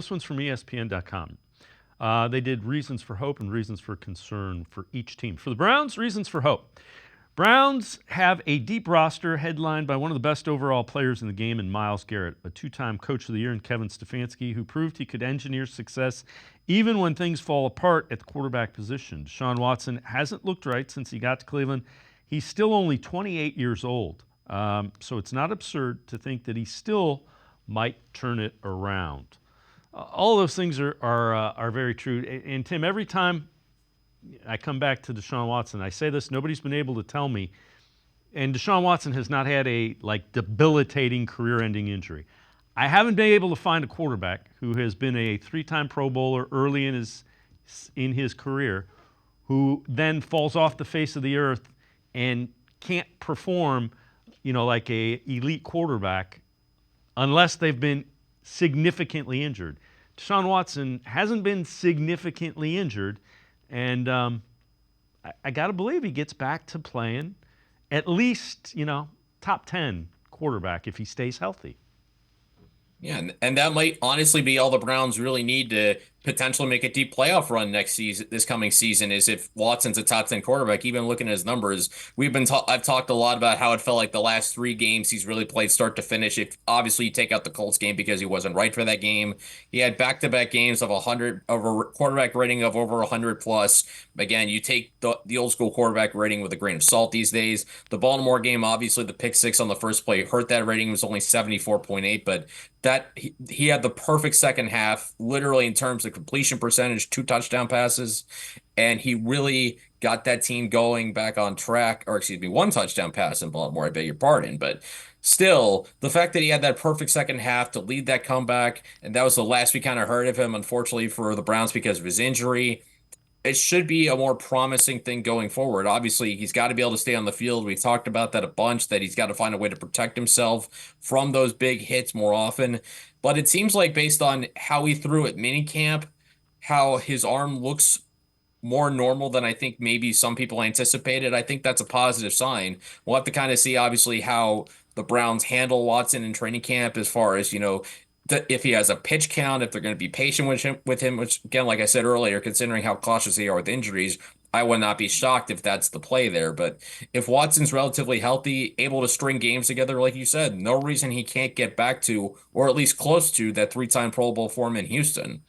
This one's from ESPN.com. They did reasons for hope and reasons for concern for each team. For the Browns, reasons for hope. Browns have a deep roster headlined by one of the best overall players in the game in Myles Garrett, a two-time Coach of the Year in Kevin Stefanski, who proved he could engineer success even when things fall apart at the quarterback position. Deshaun Watson hasn't looked right since he got to Cleveland. He's still only 28 years old, so it's not absurd to think that he still might turn it around. All those things are very true. And Tim, every time I come back to Deshaun Watson, I say this, nobody's been able to tell me, and Deshaun Watson has not had a debilitating career-ending injury. I haven't been able to find a quarterback who has been a three-time Pro Bowler early in his career who then falls off the face of the earth and can't perform, like a elite quarterback unless they've been significantly injured. Deshaun Watson hasn't been significantly injured, and I got to believe he gets back to playing at least, top 10 quarterback if he stays healthy. Yeah, and that might honestly be all the Browns really need to potentially make a deep playoff run next season, this coming season, is if Watson's a top 10 quarterback. Even looking at his numbers, I've talked a lot about how it felt like the last three games he's really played start to finish. If obviously you take out the Colts game because he wasn't right for that game, he had back-to-back games of 100 of a quarterback rating of over 100 plus. Again, you take the old school quarterback rating with a grain of salt these days. The Baltimore game, obviously the pick six on the first play hurt that rating. It was only 74.8, but that he had the perfect second half, literally in terms of completion percentage, two touchdown passes, and he really got that team going back on track, or excuse me, one touchdown pass in Baltimore, I beg your pardon. But still, the fact that he had that perfect second half to lead that comeback, and that was the last we kind of heard of him, unfortunately, for the Browns because of his injury. It should be a more promising thing going forward. Obviously, he's got to be able to stay on the field. We've talked about that a bunch, that he's got to find a way to protect himself from those big hits more often. But it seems like based on how he threw at minicamp, how his arm looks more normal than I think maybe some people anticipated. I think that's a positive sign. We'll have to kind of see, obviously, how the Browns handle Watson in training camp as far as, if he has a pitch count, if they're going to be patient with him, which again, like I said earlier, considering how cautious they are with injuries, I would not be shocked if that's the play there. But if Watson's relatively healthy, able to string games together, like you said, no reason he can't get back to, or at least close to, that three-time Pro Bowl form in Houston.